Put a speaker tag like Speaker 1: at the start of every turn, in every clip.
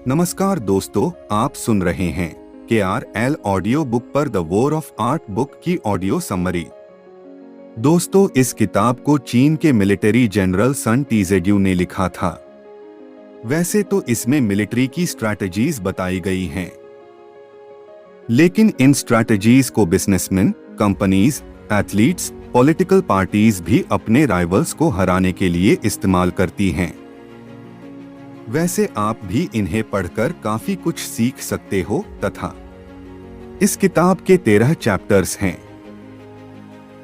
Speaker 1: नमस्कार दोस्तों, आप सुन रहे हैं KRL ऑडियो बुक पर the war of art book की ऑडियो समरी। दोस्तों, इस किताब को चीन के मिलिट्री जनरल सन टीजेड्यू ने लिखा था। वैसे तो इसमें मिलिट्री की स्ट्रैटेजीज बताई गई हैं, लेकिन इन स्ट्रैटेजीज को businessman, companies, athletes, political parties भी अपने राइवल्स को हराने के लिए इस्तेमाल करती हैं। वैसे आप भी इन्हें पढ़कर काफी कुछ सीख सकते हो तथा इस किताब के 13 चैप्टर्स हैं।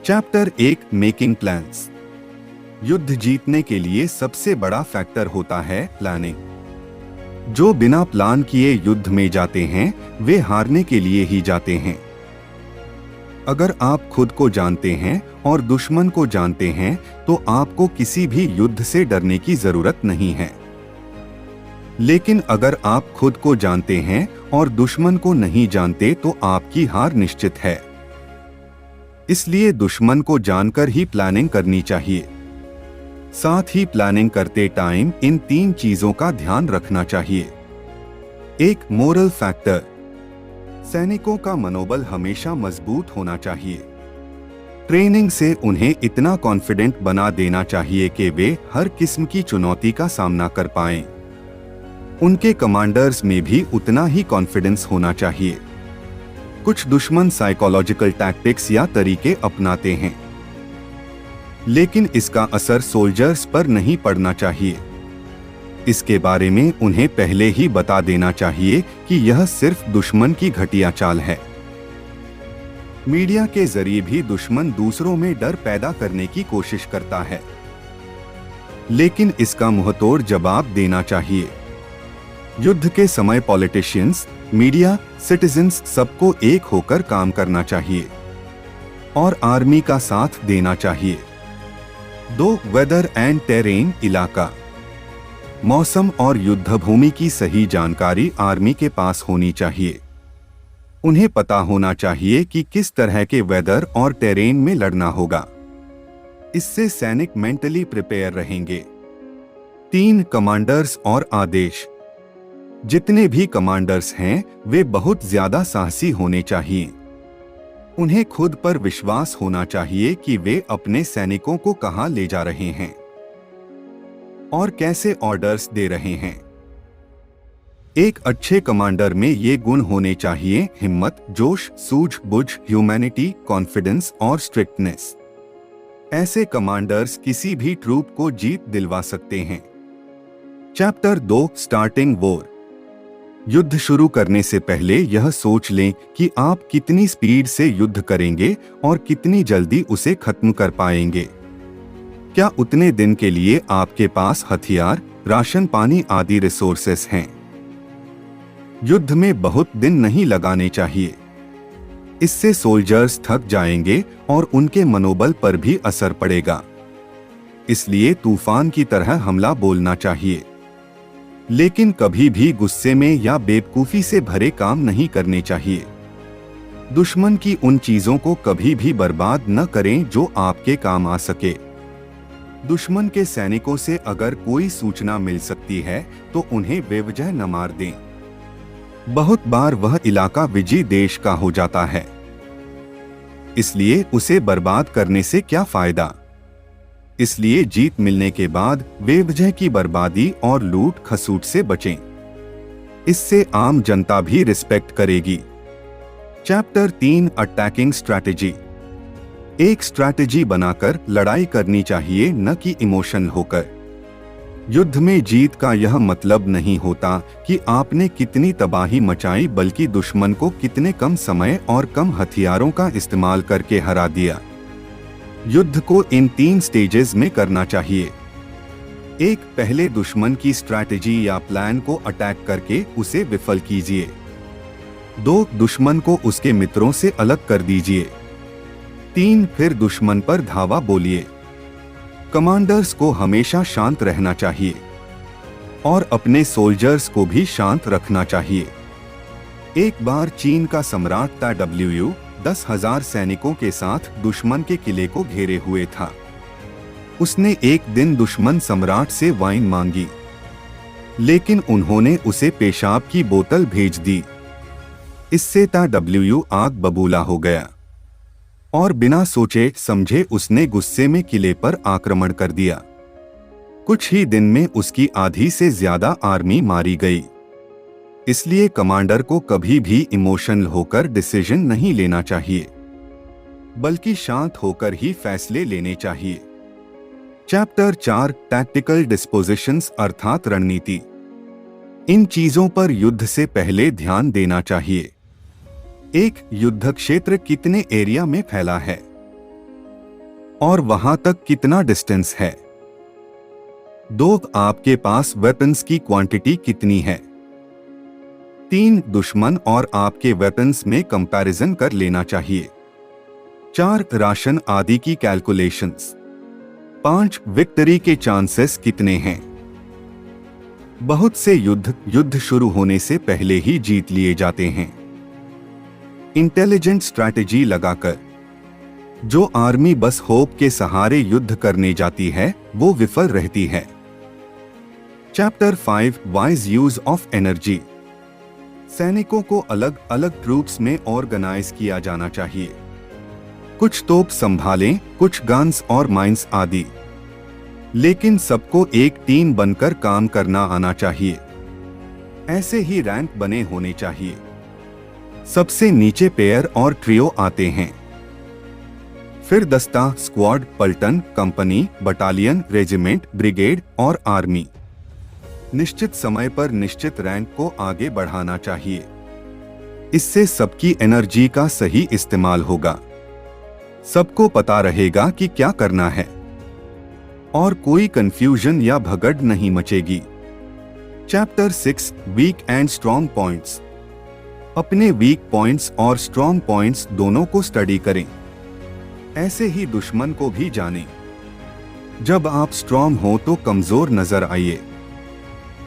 Speaker 1: Chapter 1 making plans. युद्ध जीतने के लिए सबसे बड़ा फैक्टर होता है प्लानिंग। जो बिना प्लान किए युद्ध में जाते हैं वे हारने के लिए ही जाते हैं। अगर आप खुद को जानते हैं और दुश्मन को जानते हैं तो आपको किसी भी युद्ध से डरने की जरूरत नहीं है। लेकिन अगर आप खुद को जानते हैं और दुश्मन को नहीं जानते तो आपकी हार निश्चित है। इसलिए दुश्मन को जानकर ही प्लानिंग करनी चाहिए। साथ ही प्लानिंग करते टाइम इन 3 चीजों का ध्यान रखना चाहिए। 1. Moral factor. सैनिकों का मनोबल हमेशा मजबूत होना चाहिए। ट्रेनिंग से उन्हें इतना कॉन्फिडेंट बना देना चाहिए कि वे हर किस्म की चुनौती का सामना कर पाएं। उनके कमांडर्स में भी उतना ही कॉन्फिडेंस होना चाहिए। कुछ दुश्मन साइकोलॉजिकल टैक्टिक्स या तरीके अपनाते हैं, लेकिन इसका असर सोल्जर्स पर नहीं पड़ना चाहिए। इसके बारे में उन्हें पहले ही बता देना चाहिए कि यह सिर्फ दुश्मन की घटिया चाल है। मीडिया के जरिए भी दुश्मन दूसरों में डर पैदा करने की कोशिश करता है, लेकिन इसका मुंहतोड़ जवाब देना चाहिए। युद्ध के समय पॉलिटिशियंस, मीडिया, सिटीजन्स सबको एक होकर काम करना चाहिए और आर्मी का साथ देना चाहिए। 2. Weather and terrain. इलाका, मौसम और युद्ध भूमि की सही जानकारी आर्मी के पास होनी चाहिए। उन्हें पता होना चाहिए कि किस तरह के वेदर और टेरेन में लड़ना होगा। इससे सैनिक मेंटली प्रिपेयर रहेंगे। 3. कमांडर्स और आदेश। जितने भी कमांडर्स हैं वे बहुत ज्यादा साहसी होने चाहिए। उन्हें खुद पर विश्वास होना चाहिए कि वे अपने सैनिकों को कहां ले जा रहे हैं और कैसे ऑर्डर्स दे रहे हैं। एक अच्छे कमांडर में ये गुण होने चाहिए: हिम्मत, जोश, सूझबूझ, ह्यूमैनिटी, कॉन्फिडेंस और स्ट्रिक्टनेस। ऐसे कमांडर्स किसी भी ट्रूप को जीत दिलवा सकते हैं। Chapter 2 starting war. युद्ध शुरू करने से पहले यह सोच लें कि आप कितनी स्पीड से युद्ध करेंगे और कितनी जल्दी उसे खत्म कर पाएंगे। क्या उतने दिन के लिए आपके पास हथियार, राशन पानी आदि रिसोर्सेस हैं? युद्ध में बहुत दिन नहीं लगाने चाहिए। इससे सोल्जर्स थक जाएंगे और उनके मनोबल पर भी असर पड़ेगा। इसलिए तूफान की तरह हमला बोलना चाहिए, लेकिन कभी भी गुस्से में या बेवकूफी से भरे काम नहीं करने चाहिए। दुश्मन की उन चीजों को कभी भी बर्बाद न करें जो आपके काम आ सके। दुश्मन के सैनिकों से अगर कोई सूचना मिल सकती है तो उन्हें बेवजह न मार दें। बहुत बार वह इलाका विजयी देश का हो जाता है, इसलिए उसे बर्बाद करने से क्या फायदा। इसलिए जीत मिलने के बाद बेवजह की बर्बादी और लूट खसूट से बचें। इससे आम जनता भी रिस्पेक्ट करेगी। Chapter 3 attacking strategy. एक स्ट्रैटेजी बनाकर लड़ाई करनी चाहिए, न कि इमोशन होकर। युद्ध में जीत का यह मतलब नहीं होता कि आपने कितनी तबाही मचाई, बल्कि दुश्मन को कितने कम समय और कम हथियारों का इस्तेमाल करके हरा दिया। युद्ध को इन 3 स्टेजेस में करना चाहिए। 1. पहले दुश्मन की स्ट्रैटेजी या प्लान को अटैक करके उसे विफल कीजिए। 2. दुश्मन को उसके मित्रों से अलग कर दीजिए। 3. फिर दुश्मन पर धावा बोलिए। कमांडर्स को हमेशा शांत रहना चाहिए और अपने सोल्जर्स को भी शांत रखना चाहिए। एक बार चीन का सम्राट ताडब्ल्यू 10,000 सैनिकों के साथ दुश्मन के किले को घेरे हुए था। उसने एक दिन दुश्मन सम्राट से वाइन मांगी। लेकिन उन्होंने उसे पेशाब की बोतल भेज दी। इससे W आग बबूला हो गया और बिना सोचे समझे उसने गुस्से में किले पर आक्रमण कर दिया। कुछ ही दिन में उसकी आधी से ज्यादा आर्मी मारी गई। इसलिए कमांडर को कभी भी इमोशनल होकर डिसीजन नहीं लेना चाहिए, बल्कि शांत होकर ही फैसले लेने चाहिए। चैप्टर 4 टैक्टिकल डिस्पोजिशंस अर्थात रणनीति। इन चीजों पर युद्ध से पहले ध्यान देना चाहिए। एक युद्ध क्षेत्र कितने एरिया में फैला है और वहां तक कितना डिस्टेंस है। 2 आपके पास वेपन्स की क्वांटिटी कितनी है। 3 दुश्मन और आपके वेपन्स में कंपैरिजन कर लेना चाहिए। 4 राशन आदि की कैलकुलेशंस। 5 विक्ट्री के चांसेस कितने हैं। बहुत से युद्ध शुरू होने से पहले ही जीत लिए जाते हैं। इंटेलिजेंट स्ट्रैटेजी लगाकर जो आर्मी बस होप के सहारे युद्ध करने जाती है वो विफल रहती है। Chapter 5 wise use of energy. सैनिकों को अलग अलग ट्रूप्स में ऑर्गेनाइज किया जाना चाहिए। कुछ तोप संभालें, कुछ गन्स और माइंस आदि, लेकिन सबको एक टीम बनकर काम करना आना चाहिए। ऐसे ही रैंक बने होने चाहिए। सबसे नीचे पेयर और ट्रियो आते हैं, फिर दस्ता, स्क्वाड, पलटन, कंपनी, बटालियन, रेजिमेंट, ब्रिगेड और आर्मी। निश्चित समय पर निश्चित रैंक को आगे बढ़ाना चाहिए। इससे सबकी एनर्जी का सही इस्तेमाल होगा। सबको पता रहेगा कि क्या करना है और कोई कंफ्यूजन या भगड़ नहीं मचेगी। Chapter 6 weak and strong points. अपने वीक पॉइंट्स और स्ट्रॉन्ग पॉइंट्स दोनों को स्टडी करें। ऐसे ही दुश्मन को भी जानें। जब आप स्ट्रॉन्ग हो तो कमजोर नजर आइए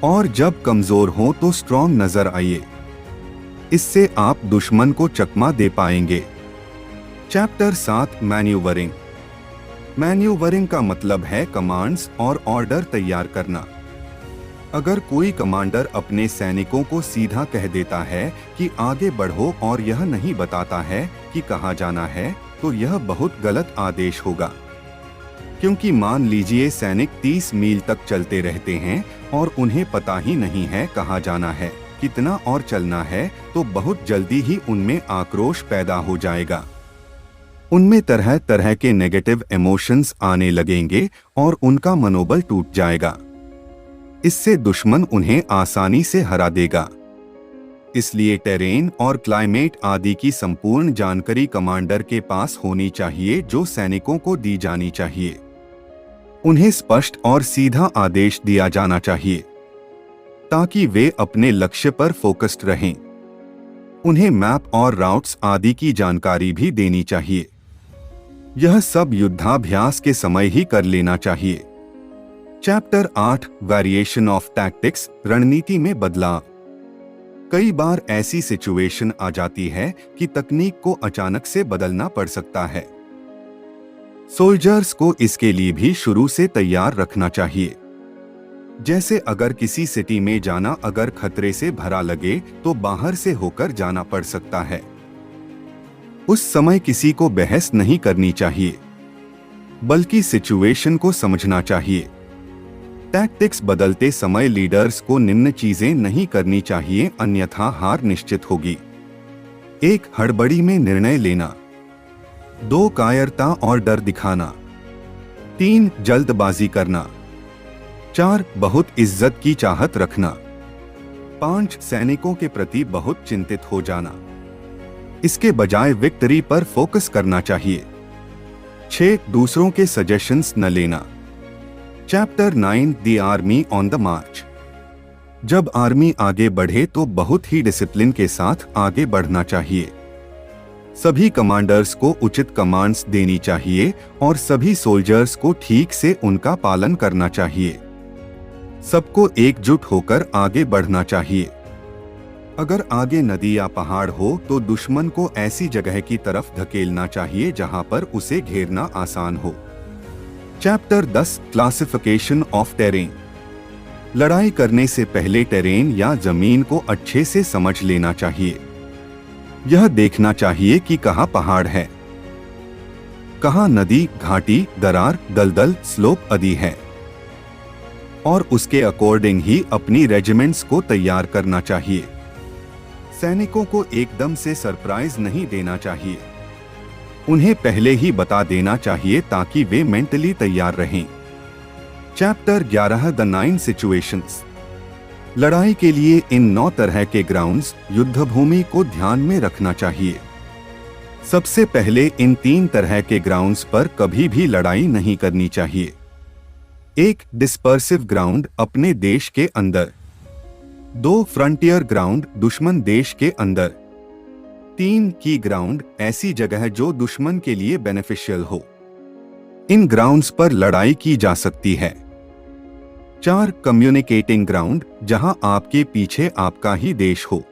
Speaker 1: और जब कमजोर हो तो स्ट्रॉन्ग नजर आइए। इससे आप दुश्मन को चकमा दे पाएंगे। Chapter 7 manoeuvring. मैन्यूवरिंग का मतलब है कमांड्स और ऑर्डर तैयार करना। अगर कोई कमांडर अपने सैनिकों को सीधा कह देता है कि आगे बढ़ो और यह नहीं बताता है कि कहाँ जाना है, तो यह बहुत गलत आदेश होगा। क्योंकि मान लीजिए सैनिक 30 मील तक चलते रहते हैं और उन्हें पता ही नहीं है कहाँ जाना है, कितना और चलना है, तो बहुत जल्दी ही उनमें आक्रोश पैदा हो जाएगा। उनमें तरह तरह के नेगेटिव इमोशंस आने लगेंगे और उनका मनोबल टूट जाएगा। इससे दुश्मन उन्हें आसानी से हरा देगा। इसलिए टेरेन और क्लाइमेट आदि की संपूर्ण जानकारी कमांडर के पास होनी चाहिए, जो सैनिकों को दी जानी चाहिए। उन्हें स्पष्ट और सीधा आदेश दिया जाना चाहिए ताकि वे अपने लक्ष्य पर फोकस्ड रहें। उन्हें मैप और राउट्स आदि की जानकारी भी देनी चाहिए। यह सब युद्धाभ्यास के समय ही कर लेना चाहिए। Chapter 8 variation of tactics. रणनीति में बदलाव। कई बार ऐसी सिचुएशन आ जाती है कि तकनीक को अचानक से बदलना पड़ सकता है। सोल्जर्स को इसके लिए भी शुरू से तैयार रखना चाहिए। जैसे अगर किसी सिटी में जाना अगर खतरे से भरा लगे तो बाहर से होकर जाना पड़ सकता है। उस समय किसी को बहस नहीं करनी चाहिए, बल्कि सिचुएशन को समझना चाहिए। टैक्टिक्स बदलते समय लीडर्स को निम्न चीजें नहीं करनी चाहिए, अन्यथा हार निश्चित होगी। 1 हड़बड़ी में निर्णय लेना। 2 कायरता और डर दिखाना। 3 जल्दबाजी करना। 4 बहुत इज्जत की चाहत रखना। 5 सैनिकों के प्रति बहुत चिंतित हो जाना। इसके बजाय विक्ट्री पर फोकस करना चाहिए। 6 दूसरों के सजेशंस न लेना। Chapter 9 the army on the march. जब आर्मी आगे बढ़े तो बहुत ही डिसिप्लिन के साथ आगे बढ़ना चाहिए। सभी कमांडर्स को उचित कमांड्स देनी चाहिए और सभी सोल्जर्स को ठीक से उनका पालन करना चाहिए। सबको एकजुट होकर आगे बढ़ना चाहिए। अगर आगे नदी या पहाड़ हो तो दुश्मन को ऐसी जगह की तरफ धकेलना चाहिए जहां पर उसे घेरना आसान हो। Chapter 10 classification of terrain. लड़ाई करने से पहले टेरेन या जमीन को अच्छे से समझ लेना चाहिए। यह देखना चाहिए कि कहाँ पहाड़ है, कहाँ नदी, घाटी, दरार, दलदल, स्लोप आदि है, और उसके अकॉर्डिंग ही अपनी रेजिमेंट्स को तैयार करना चाहिए। सैनिकों को एकदम से सरप्राइज नहीं देना चाहिए, उन्हें पहले ही बता देना चाहिए ताकि वे मेंटली तैयार रहें। Chapter 11 the 9 situations. लड़ाई के लिए इन 9 तरह के ग्राउंड्स, युद्धभूमि को ध्यान में रखना चाहिए। सबसे पहले इन 3 तरह के ग्राउंड्स पर कभी भी लड़ाई नहीं करनी चाहिए। 1 डिस्पर्सिव ग्राउंड, अपने देश के अंदर। 2 फ्रंटियर ग्राउंड, दुश्मन देश के अंदर। 3 की ग्राउंड, ऐसी जगह जो दुश्मन के लिए बेनिफिशियल हो। इन ग्राउंड्स पर लड़ाई की जा सकती है। 4 कम्युनिकेटिंग ग्राउंड, जहां आपके पीछे आपका ही देश हो।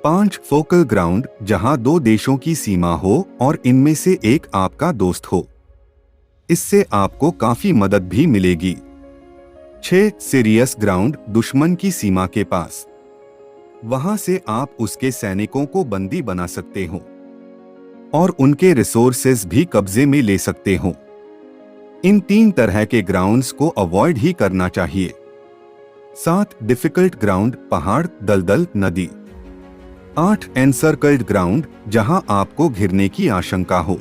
Speaker 1: 5 फोकल ग्राउंड, जहां 2 देशों की सीमा हो और इनमें से एक आपका दोस्त हो, इससे आपको काफी मदद भी मिलेगी। 6 सीरियस ग्राउंड, दुश्मन की सीमा के पास, वहां से आप उसके सैनिकों को बंदी बना सकते हो और उनके रिसोर्सेज भी कब्जे में ले सकते हो। इन 3 तरह के ग्राउंड्स को अवॉइड ही करना चाहिए। 7 डिफिकल्ट ग्राउंड, पहाड़, दलदल, नदी। 8 एनसर्कल्ड ग्राउंड, जहां आपको घिरने की आशंका हो।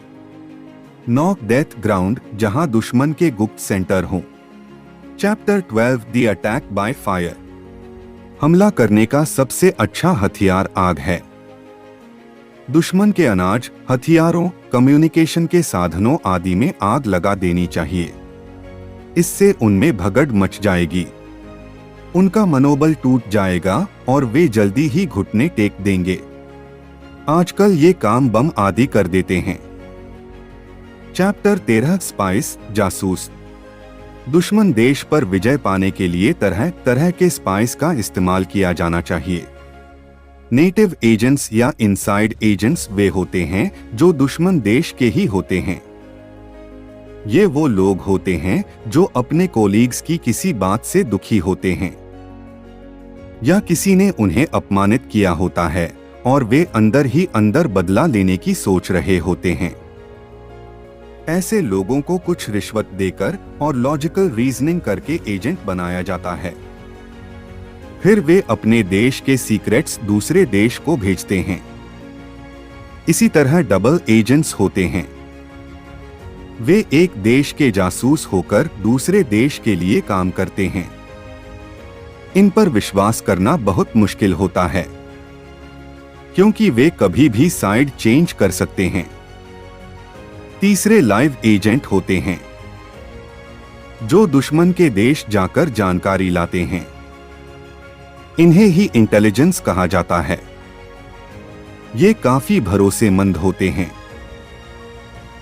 Speaker 1: 9 डेथ ग्राउंड, जहां दुश्मन के गुप्त सेंटर हो। Chapter 12 the attack by fire. हमला करने का सबसे अच्छा हथियार आग है। दुश्मन के अनाज, हथियारों, कम्युनिकेशन के साधनों आदि में आग लगा देनी चाहिए। इससे उनमें भगड़ मच जाएगी, उनका मनोबल टूट जाएगा और वे जल्दी ही घुटने टेक देंगे। आजकल ये काम बम आदि कर देते हैं। चैप्टर 13 स्पाइस, जासूस। दुश्मन देश पर विजय पाने के लिए तरह तरह के स्पाइस का इस्तेमाल किया जाना चाहिए। नेटिव एजेंट्स या इनसाइड एजेंट्स वे होते हैं जो दुश्मन देश के ही होते हैं। ये वो लोग होते हैं जो अपने कोलीग्स की किसी बात से दुखी होते हैं या किसी ने उन्हें अपमानित किया होता है और वे अंदर ही अंदर बदला लेने की सोच रहे होते हैं। ऐसे लोगों को कुछ रिश्वत देकर और लॉजिकल रीजनिंग करके एजेंट बनाया जाता है। फिर वे अपने देश के सीक्रेट्स दूसरे देश को भेजते हैं। इसी तरह डबल एजेंट्स होते हैं। वे एक देश के जासूस होकर दूसरे देश के लिए काम करते हैं। इन पर विश्वास करना बहुत मुश्किल होता है क्योंकि वे कभी भी साइड चेंज कर सकते हैं। तीसरे लाइव एजेंट होते हैं जो दुश्मन के देश जाकर जानकारी लाते हैं। इन्हें ही इंटेलिजेंस कहा जाता है। ये काफी भरोसेमंद होते हैं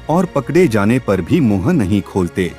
Speaker 1: और पकड़े जाने पर भी मुंह नहीं खोलते।